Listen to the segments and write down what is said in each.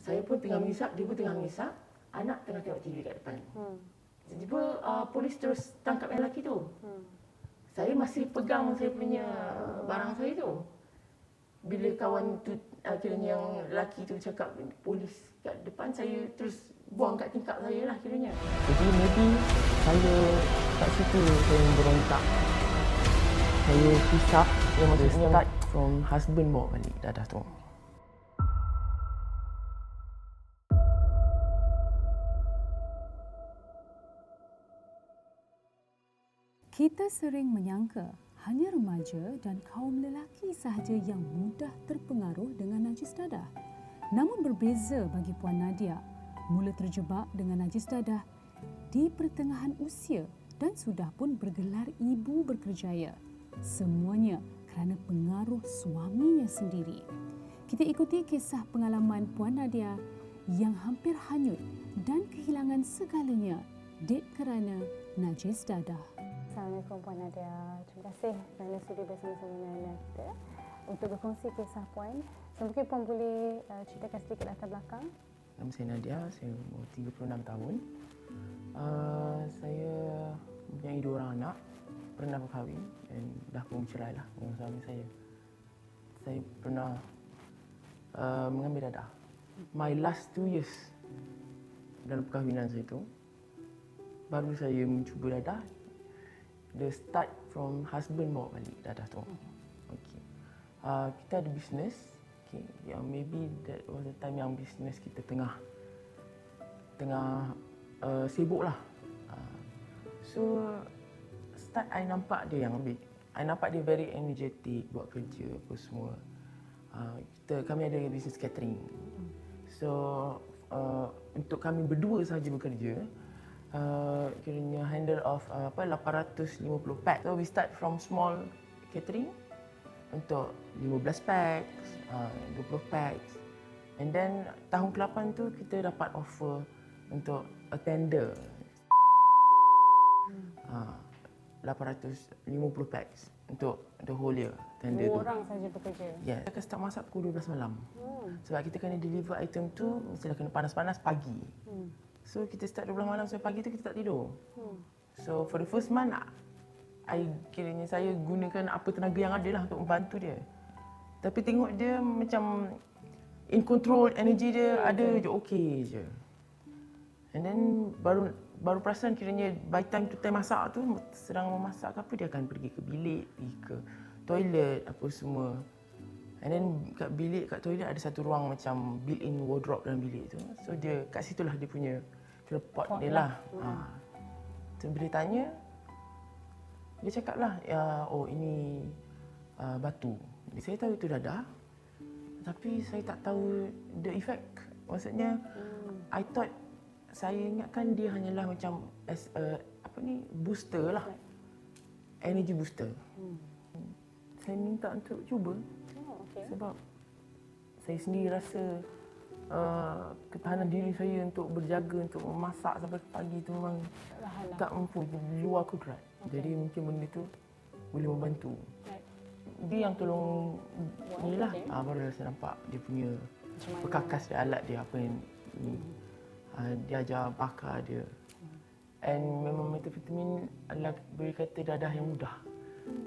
Saya pun tengah mengisap, dia pun tengah mengisap. Anak tengah tengok TV kat depan. Tiba-tiba polis terus tangkap yang lelaki tu. Saya masih pegang saya punya barang saya tu. Bila kawan tu kiranya yang lelaki tu cakap polis kat depan, saya terus buang kat tingkap saya lah kiranya. Jadi maybe saya kat situ saya berontak. Saya hisap, yang maksudnya start from husband bawa balik dadah tu. Kita sering menyangka hanya remaja dan kaum lelaki sahaja yang mudah terpengaruh dengan najis dadah. Namun berbeza bagi Puan Nadia, mula terjebak dengan najis dadah di pertengahan usia dan sudah pun bergelar ibu berkerjaya. Semuanya kerana pengaruh suaminya sendiri. Kita ikuti kisah pengalaman Puan Nadia yang hampir hanyut dan kehilangan segalanya kerana najis dadah. Assalamualaikum Puan Nadia. Terima kasih kerana sudi bersama-sama dengan kita untuk berkongsi kisah Puan. So, mungkin Puan boleh ceritakan sedikit latar belakang. Nama saya Nadia, saya umur 36 tahun. Saya mempunyai 2 orang anak, pernah berkahwin dan dah pun bercerai lah dengan suami saya. Saya pernah mengambil dadah. My last 2 years dalam perkahwinan saya tu, baru saya mencuba dadah. The start from husband bawa balik dadah tu. Okay. Kita ada bisnes. Okay. Yang maybe that was the time yang bisnes kita tengah sibuk lah. So start I nampak dia yang ambil. I nampak dia very energetic buat kerja apa semua. Kami ada bisnes catering. So untuk kami berdua sahaja bekerja, kiranya handle of 850 pack. So we start from small catering untuk 15 packs, 20 packs. And then tahun ke-8 tu kita dapat offer untuk a tender. 850 packs untuk the whole year tender tu. 2 orang saja bekerja. Ya, kita start masak pukul 12 malam. Sebab kita kena deliver item tu mesti kena panas-panas pagi. So kita start 12 malam sampai pagi tu kita tak tidur. So for the first month, kiranya saya gunakan apa tenaga yang ada lah untuk membantu dia. Tapi tengok dia macam in control, energy dia ada je, okey je. And then baru perasan kiranya by time tu time masak tu, sedang memasak ke apa, dia akan pergi ke bilik, pergi ke toilet apa semua. And then kat bilik, kat toilet ada satu ruang macam built-in wardrobe dalam bilik tu. So dia kat situlah dia punya pot dia lah. So bila tanya, dia cakap lah, oh ini batu. Saya tahu itu dadah, tapi saya tak tahu the effect. Maksudnya, I thought, saya ingatkan dia hanyalah macam as a, booster lah. Energy booster. Saya minta untuk cuba. Sebab saya sendiri rasa ketahanan diri saya untuk berjaga, untuk memasak sampai pagi tu memang tak mampu, di luar kudrat. Jadi mungkin benda tu boleh membantu. Dia yang tolong ni lah. Baru saya nampak dia punya perkakas dia, alat dia apa yang ni. Dia ajar bakar dia. And memang metafetamin adalah boleh kata dadah yang mudah.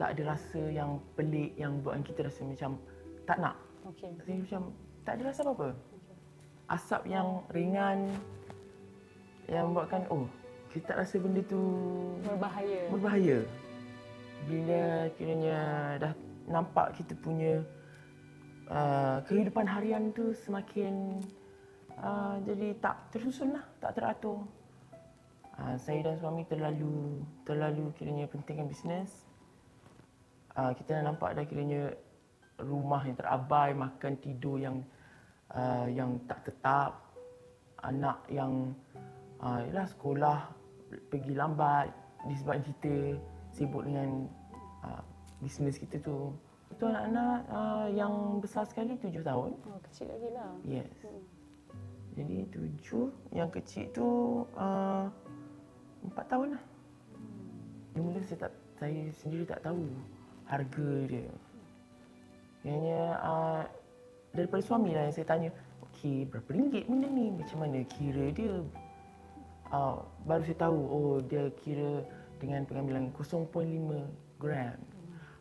Tak ada rasa yang pelik yang buatkan kita rasa macam tak nak. Saya macam tak ada rasa apa-apa. Asap yang ringan yang membuatkan kita tak rasa benda tu berbahaya. Bila kiranya dah nampak kita punya kehidupan harian tu semakin jadi tak tersusun lah, tak teratur. Saya dan suami terlalu kiranya pentingkan bisnes. Kita dah nampak dah kiranya rumah yang terabai, makan tidur yang tak tetap, anak yang sekolah pergi lambat disebabkan kita sibuk dengan bisnes kita tu. Itu anak-anak yang besar sekali 7 tahun. Kecil lagi lah. Yes. Jadi 7, yang kecil tu 4 tahun lah. Mula saya sendiri tak tahu harga dia. Hanya daripada suami lah yang saya tanya, fikir berapa ringgit benda ni, macam mana kira dia. Baru saya tahu, oh dia kira dengan pengambilan 0.5 gram,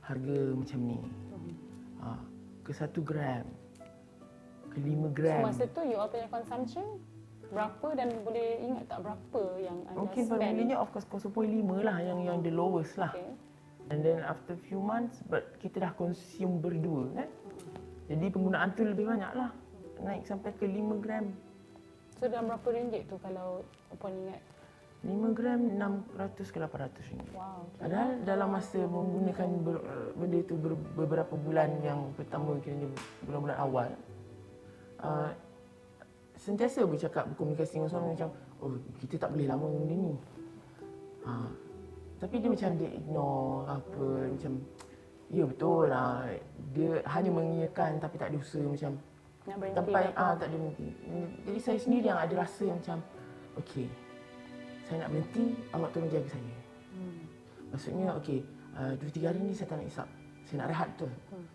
harga macam ni. Ke 1 gram, ke 5 gram. So masa tu you all punya consumption berapa dan boleh ingat tak berapa yang anda Mungkin spend? familinya of course 0.5 lah yang the lowest lah. Okay. And then after few months, but kita dah consume berdua kan. Jadi penggunaan tu lebih banyak lah. Naik sampai ke 5 gram. So dalam berapa ringgit tu kalau Puan ingat? 5 gram 600 ke 800 ringgit. Wow. Padahal dalam masa menggunakan benda itu beberapa bulan yang pertama, kiranya bulan-bulan awal, sentiasa bercakap, berkomunikasi dengan suami macam, oh kita tak boleh lama benda ni. Tapi dia macam dia ignore apa, macam ya betul lah, dia hanya mengiyakan tapi tak ada usaha macam Nak berhenti sampai ke apa? tak ada berhenti. Jadi saya sendiri yang ada rasa macam okey, saya nak berhenti, awak tolong jaga saya. Maksudnya okey, 2-3 hari ni saya tak nak isap, saya nak rehat betul.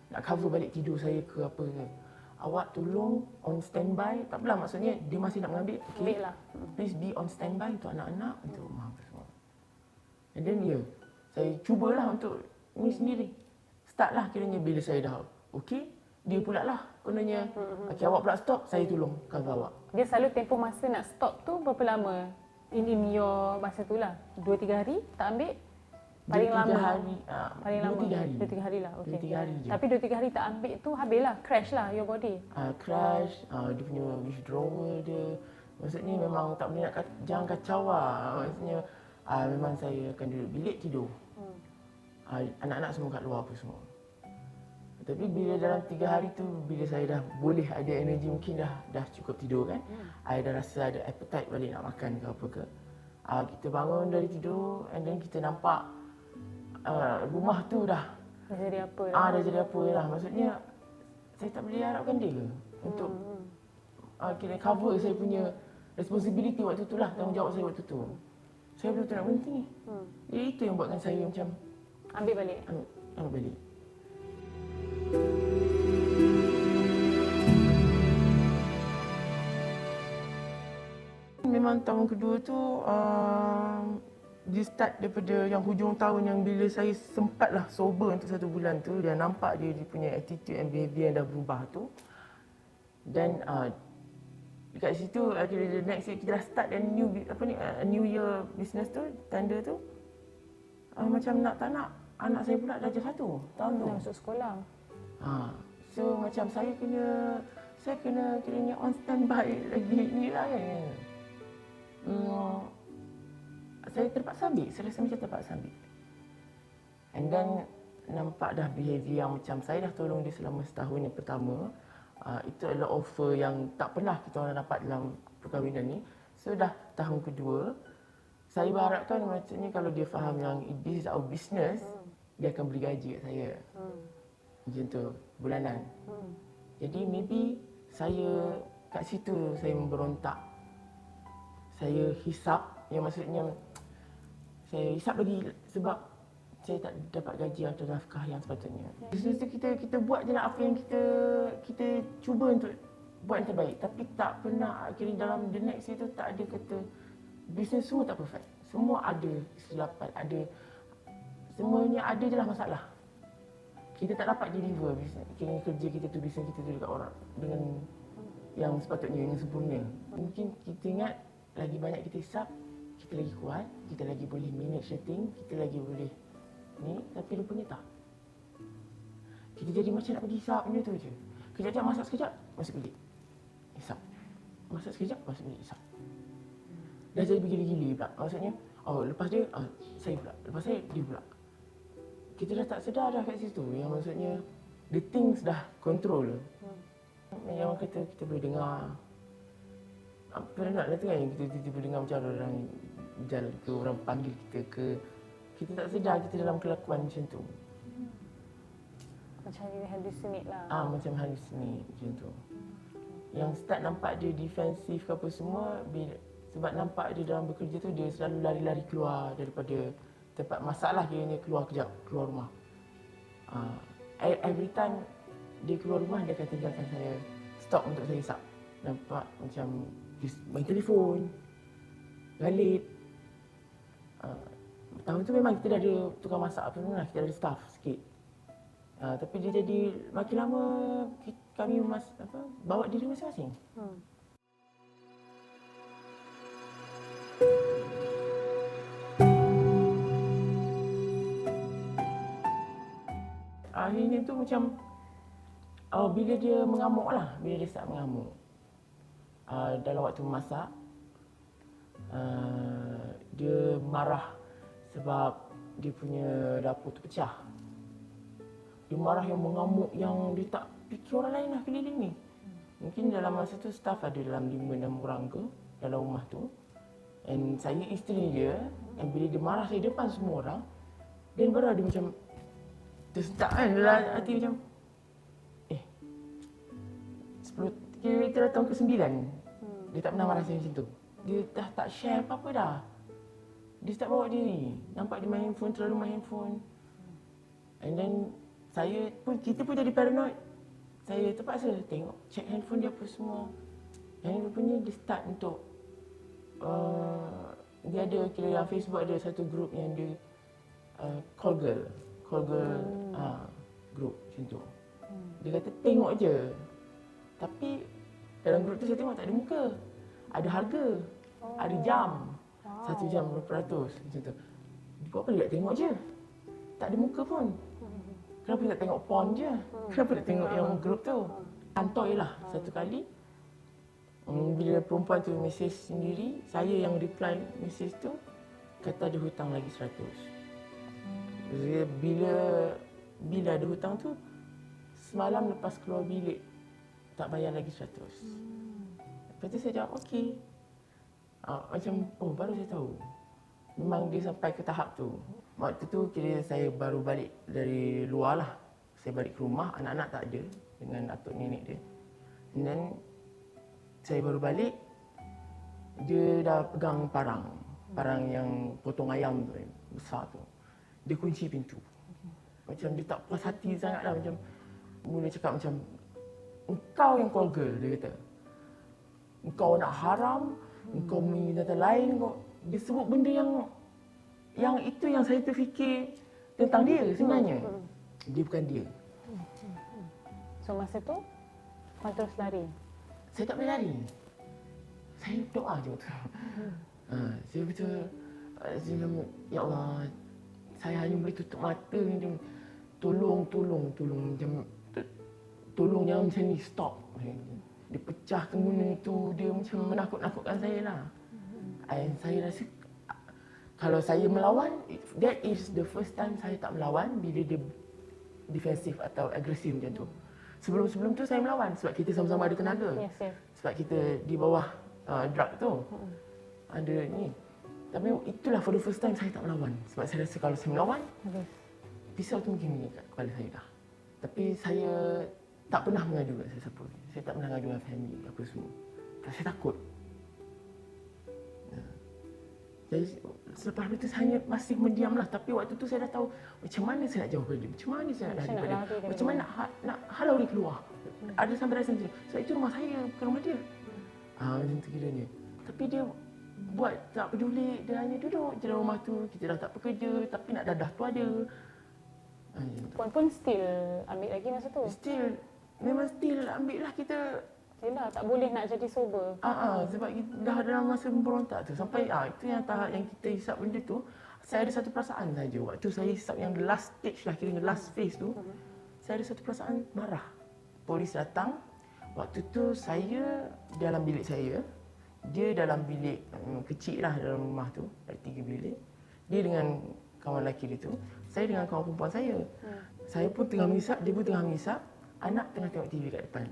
Nak cover balik tidur saya ke apa ke. Awak tolong on standby, tak apalah, maksudnya dia masih nak mengambil, okey. Ambil lah. Please be on standby untuk anak-anak, untuk rumah apa semua. And then saya cubalah untuk ni sendiri. Start lah kiranya bila saya dah okey, dia pula lah kononnya, okey awak pula stop, saya tolong cover awak. Dia selalu tempoh masa nak stop tu berapa lama? In your masa tu lah, 2-3 hari tak ambil? Paling 2-3 lama? hari, Paling lama? 2-3 hari. 2-3 hari lah, okey. 2-3 hari je. Tapi 2-3 hari tak ambil tu habis lah, crash lah your body. Crash, dia punya withdrawal dia. Maksudnya memang tak boleh nak jangan kacau lah. Maksudnya memang saya akan duduk bilik tidur. Anak-anak semua kat luar apa semua. Tapi bila dalam 3 hari tu, bila saya dah boleh ada energi, mungkin dah cukup tidur kan. I dah rasa ada appetite balik nak makan ke apa ke. Kita bangun dari tidur and then kita nampak rumah tu dah jadi apa lah? dah jadi apa lah. Maksudnya saya tak boleh harapkan dia untuk kira cover saya punya responsibility waktu tu lah, tanggungjawab saya waktu tu. Saya betul-betul nak berhenti. Jadi itu yang buatkan saya macam Ambil balik. ambil balik. Memang tahun kedua tu dia start daripada yang hujung tahun yang bila saya sempatlah sober untuk 1 bulan tu, dia nampak dia punya attitude and behaviour yang dah berubah tu. Dan dekat situ akhirnya the next year kita dah start dan new year business tu, tanda tu macam nak tak nak anak saya pula darjah 1 tahun tu. Nak masuk sekolah. So macam saya kena kiranya on standby lagi ni lah kan. Saya terpaksa ambil, saya rasa macam terpaksa ambil. And then nampak dah behaviour yang macam saya dah tolong dia selama setahun yang pertama. Itu adalah offer yang tak pernah kita orang dapat dalam perkahwinan ni. So dah tahun kedua, saya berharapkan maksudnya kalau dia faham yang this is our business, dia akan beri gaji kat saya. Macam tu, bulanan. Jadi maybe saya kat situ saya memberontak. Saya hisap, yang maksudnya saya hisap lagi sebab saya tak dapat gaji atau nafkah yang sepatutnya. Bisnes tu kita buat je lah apa yang kita cuba untuk buat yang terbaik. Tapi tak pernah, akhirnya dalam the next year tu tak ada kata, bisnes semua tak perfect. Semua ada kesilapan, ada, semuanya ada je lah masalah. Kita tak dapat deliver kira kerja kita tu, bisnes kita tu dekat orang dengan yang sepatutnya, yang sempurna. Mungkin kita ingat lagi banyak kita hisap, kita lagi kuat, kita lagi boleh manage setting, kita lagi boleh ni, tapi rupanya tak. Kita jadi macam nak pergi hisap benda tu je. Kejap-kejap masak sekejap, masuk bilik. Hisap. Masak sekejap, masuk bilik hisap. Dah jadi bergila-gila pula. Maksudnya, lepas dia, saya pula. Lepas saya, dia pula. Kita dah tak sedar dah kat situ. Yang maksudnya, the things dah control. Yang orang kata kita boleh dengar. Pernah lah tu kan, kita tiba-tiba dengar macam orang berjalan ke, orang panggil kita ke. Kita tak sedar kita dalam kelakuan macam tu. Macam you hallucinate lah. Macam hallucinate macam tu. Yang start nampak dia defensif ke apa semua, sebab nampak dia dalam bekerja tu, dia selalu lari-lari keluar daripada tempat masalah, kiranya keluar kejap, keluar rumah. Every time dia keluar rumah, dia akan tinggalkan saya, stop untuk saya hisap. nampak macam main telefon, galit. Tahun tu memang kita dah ada tukang masak apa semua lah, kita ada staff sikit. Tapi dia jadi makin lama kami bawa diri masing-masing. Akhirnya tu macam bila dia mengamuk lah, bila dia start mengamuk. Dalam waktu memasak, dia marah sebab dia punya dapur tu pecah. Dia marah yang mengamuk yang dia tak fikir orang lain lah keliling ni. Mungkin dalam masa tu staff ada dalam 5-6 orang ke dalam rumah tu. And saya isteri dia, and bila dia marah saya depan semua orang, dan baru ada macam tersentak kan dalam hati macam 10 kira tahun ke-9 dia tak pernah marah saya macam tu. Dia dah tak share apa-apa dah. Dia start bawa diri. Nampak dia main handphone, terlalu main handphone. And then kita pun jadi paranoid. Saya terpaksa tengok, check handphone dia apa semua. Dan rupanya dia start untuk dia ada, kira dalam Facebook ada satu group yang dia call girl group macam tu. Dia kata tengok je. Tapi dalam group tu saya tengok tak ada muka. Ada harga, ada jam. 1 jam berapa ratus macam tu. Dia buat apa dia tak tengok je. Tak ada muka pun. Kenapa tak tengok porn je? Kenapa tak tengok yang grup tu? Antoi lah satu kali. Bila perempuan tu mesej sendiri, saya yang reply mesej tu, kata ada hutang lagi 100. Bila ada hutang tu, semalam lepas keluar bilik, tak bayar lagi 100. Lepas tu saya jawab okey. Macam, baru saya tahu. Memang dia sampai ke tahap tu. Waktu tu kira saya baru balik dari luar lah. Saya balik ke rumah, anak-anak tak ada dengan atuk nenek dia. And then, saya baru balik, dia dah pegang parang yang potong ayam tu, besar tu. Dia kunci pintu. Macam dia tak puas hati sangat lah. Macam, mula cakap macam, engkau yang call girl, dia kata. Engkau nak haram, engkau binatang lain kau. Dia sebut benda yang itu yang saya terfikir tentang dia sebenarnya. Dia bukan dia. So masa tu kau terus lari? Saya tak boleh lari. Saya doa je waktu tu. Saya betul, saya, ya Allah, saya hanya boleh tutup mata macam tolong macam tolong jangan macam ni, stop. Dia pecahkan guna tu, dia macam menakut-nakutkan saya lah. And saya rasa kalau saya melawan, that is the first time saya tak melawan bila dia defensif atau agresif macam tu. Sebelum tu saya melawan sebab kita sama-sama ada tenaga. Yes. Sebab kita di bawah drug tu. Ada ni. Tapi itulah for the first time saya tak melawan. Sebab saya rasa kalau saya melawan, pisau tu mungkin kat kepala saya dah. Tapi saya tak pernah mengadu kat sesiapa. Saya tak pernah mengadu dengan family apa semua. Saya takut. Jadi selepas itu saya masih mendiamlah. Tapi waktu tu saya dah tahu macam mana saya nak jauh daripada dia. Macam mana saya nak lari daripada dia. Macam mana nak halau dia keluar. Ada sampai rasa macam tu. Sebab itu rumah saya, bukan rumah dia. Macam tu kiranya. Tapi dia buat tak peduli. Dia hanya duduk je dalam rumah tu. Kita dah tak bekerja. Tapi nak dadah tu ada. Puan pun still ambil lagi masa tu? Memang still ambil lah kita. Yelah, tak boleh nak jadi sober. Sebab kita dah dalam masa memberontak tu. Sampai itu yang tahap yang kita hisap benda tu. Saya ada satu perasaan saja. Waktu saya hisap yang the last stage lah, kira last phase tu. Saya ada satu perasaan marah. Polis datang. Waktu tu saya dalam bilik saya. Dia dalam bilik kecil lah dalam rumah tu. Ada 3 bilik. Dia dengan kawan lelaki dia tu. Saya dengan kawan perempuan saya. Saya pun tengah menghisap, dia pun tengah menghisap. Anak tengah tengok TV kat depan.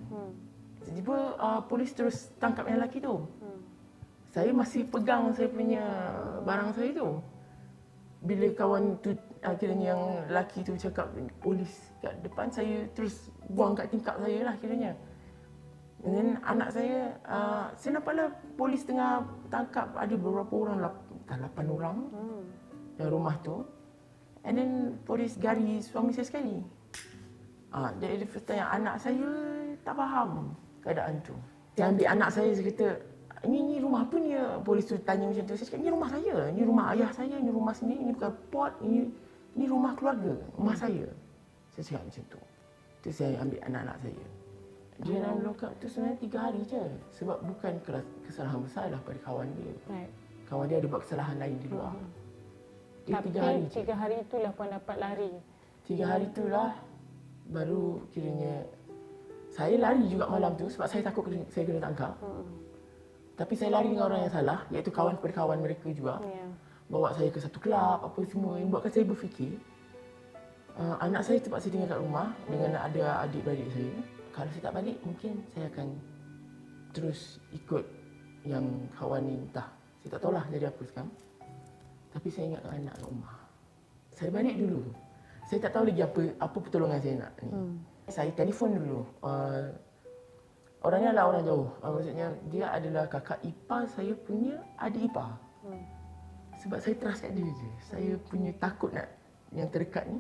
Tiba-tiba polis terus tangkap yang lelaki tu. Saya masih pegang saya punya barang saya tu. Bila kawan tu, kiranya yang lelaki tu cakap polis kat depan, saya terus buang kat tingkap saya lah kiranya. Dan anak saya nampaklah polis tengah tangkap ada beberapa orang, 8 orang dalam rumah tu. And then polis gari suami saya sekali. Jadi first time yang anak saya tak faham keadaan tu. Saya ambil anak saya kata, ini rumah apa ni? Polis tu tanya macam tu. Saya cakap, ini rumah saya. Ini rumah ayah saya. Ini rumah sendiri. Ini bukan pot. Ini rumah keluarga. Rumah saya. Saya cakap macam tu. Tu saya ambil anak-anak saya. Dia dalam lock up tu sebenarnya 3 hari je. Sebab bukan kesalahan besar dah pada kawan dia. Kawan dia ada buat kesalahan lain di luar. Dia Tapi 3 hari je. 3 hari itulah Puan dapat lari. 3 hari itulah baru kiranya saya lari juga malam tu sebab saya takut saya kena tangkap. Tapi saya lari dengan orang yang salah, iaitu kawan kepada kawan mereka juga. Bawa saya ke satu kelab, apa semua yang buatkan saya berfikir. Anak saya terpaksa tinggal kat rumah dengan ada adik-beradik saya. Kalau saya tak balik, mungkin saya akan terus ikut yang kawan ni entah. Saya tak tahulah jadi apa sekarang. Tapi saya ingatkan anak kat rumah. Saya balik dulu. Saya tak tahu lagi apa pertolongan saya nak ni. Saya telefon dulu. Orangnya adalah orang jauh. Maksudnya dia adalah kakak ipar saya punya adik ipar. Sebab saya trust kat dia je. Saya punya takut nak yang terdekat ni.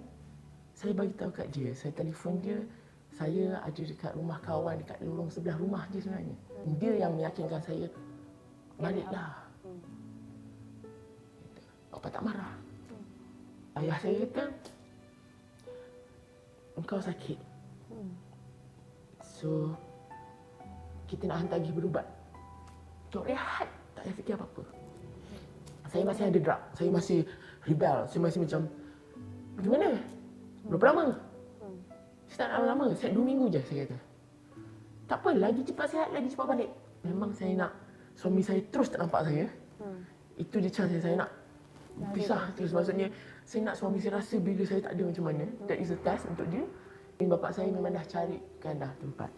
Saya bagi tahu kat dia. Saya telefon dia. Saya ada dekat rumah kawan dekat lorong sebelah rumah dia sebenarnya. Dia yang meyakinkan saya, baliklah. Bapa tak marah. Ayah saya kata, engkau sakit. So, kita nak hantar pergi berubat. Untuk rehat, tak payah fikir apa-apa. Saya masih ada drug. Saya masih rebel. Saya masih macam, bagaimana? Berapa lama? Saya tak nak lama. Saya 2 minggu je, saya kata. Tak apa, lagi cepat sihat, lagi cepat balik. Memang saya nak suami saya terus tak nampak saya. Itu je cara saya nak pisah terus. Maksudnya, saya nak suami saya rasa bila saya tak ada macam mana. That is a test untuk dia. Bapa saya memang dah carikan dah tempat.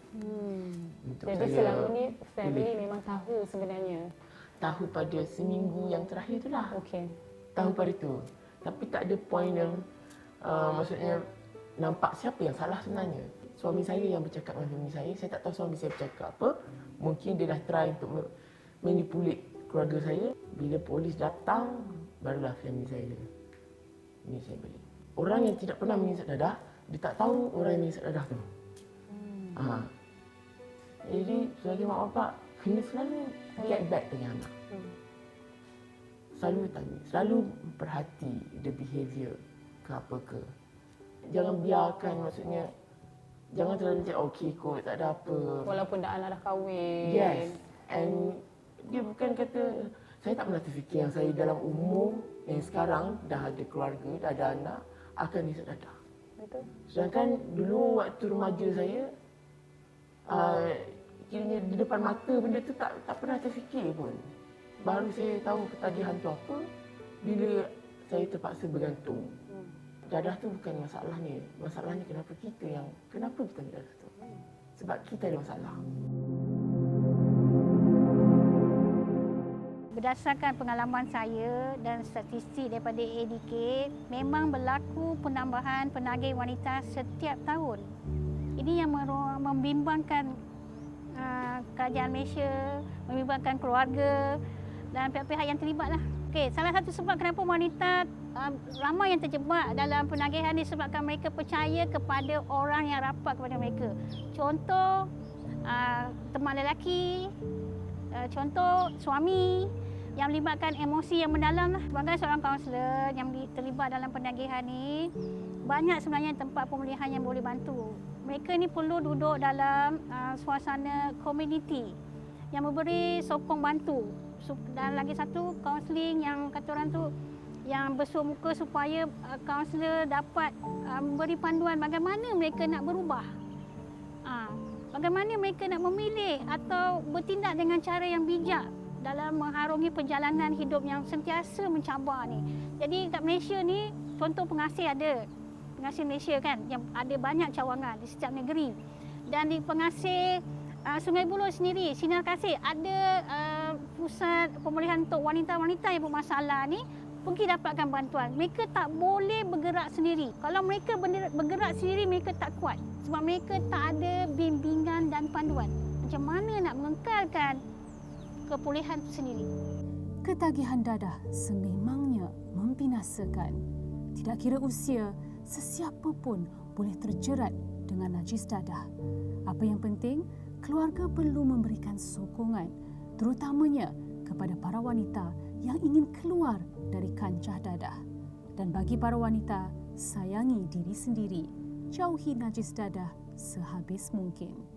Jadi selama ni family memang tahu sebenarnya. Tahu pada seminggu yang terakhir tu lah. Okey. Tahu pada tu. Tapi tak ada point yang maksudnya nampak siapa yang salah sebenarnya. Suami saya yang bercakap dengan suami saya. Saya tak tahu suami saya bercakap apa. Mungkin dia dah try untuk manipulate keluarga saya. Bila polis datang, barulah family saya ini saya balik. Orang yang tidak pernah mengisap dadah, dia tak tahu orang yang mengisap dadah tu. Jadi sebagai mak bapak, kena selalu get back dengan anak. Selalu tanya, selalu perhati the behaviour ke apa ke. Jangan biarkan, maksudnya jangan terlalu macam okey kot, tak ada apa. Walaupun anak dah kahwin. Yes. And dia bukan kata, saya tak pernah terfikir yang saya dalam umur yang sekarang dah ada keluarga, dah ada anak, akan isap dadah. Betul. Sedangkan dulu waktu remaja saya, kiranya di depan mata benda tu tak pernah terfikir pun. Baru saya tahu ketagihan tu apa bila saya terpaksa bergantung. Dadah tu bukan masalahnya. Masalahnya kenapa kita ambil dadah tu. Sebab kita ada masalah. Berdasarkan pengalaman saya dan statistik daripada ADK, memang berlaku penambahan penagih wanita setiap tahun. Ini yang membimbangkan kerajaan Malaysia, membimbangkan keluarga dan pihak-pihak yang terlibatlah. Okey, salah satu sebab kenapa wanita ramai yang terjebak dalam penagihan disebabkan mereka percaya kepada orang yang rapat kepada mereka. Contoh teman lelaki, contoh suami yang melibatkan emosi yang mendalam lah. Sebagai seorang kaunselor yang terlibat dalam penagihan ni, banyak sebenarnya tempat pemulihan yang boleh bantu. Mereka ni perlu duduk dalam suasana komuniti yang memberi sokong bantu. Dan lagi satu, kaunseling yang kata orang tu yang bersuah muka supaya kaunselor dapat memberi panduan bagaimana mereka nak berubah. Bagaimana mereka nak memilih atau bertindak dengan cara yang bijak dalam mengharungi perjalanan hidup yang sentiasa mencabar ni. Jadi kat Malaysia ni, contoh pengasih ada. Pengasih Malaysia kan, yang ada banyak cawangan di setiap negeri. Dan di pengasih Sungai Buloh sendiri, Sinar Kasih, ada pusat pemulihan untuk wanita-wanita yang bermasalah ni, pergi dapatkan bantuan. Mereka tak boleh bergerak sendiri. Kalau mereka bergerak sendiri, mereka tak kuat. Sebab mereka tak ada bimbingan dan panduan. Macam mana nak mengekalkan kepulihan itu sendiri. Ketagihan dadah sememangnya membinasakan. Tidak kira usia, sesiapa pun boleh terjerat dengan najis dadah. Apa yang penting, keluarga perlu memberikan sokongan terutamanya kepada para wanita yang ingin keluar dari kancah dadah. Dan bagi para wanita, sayangi diri sendiri, jauhi najis dadah sehabis mungkin.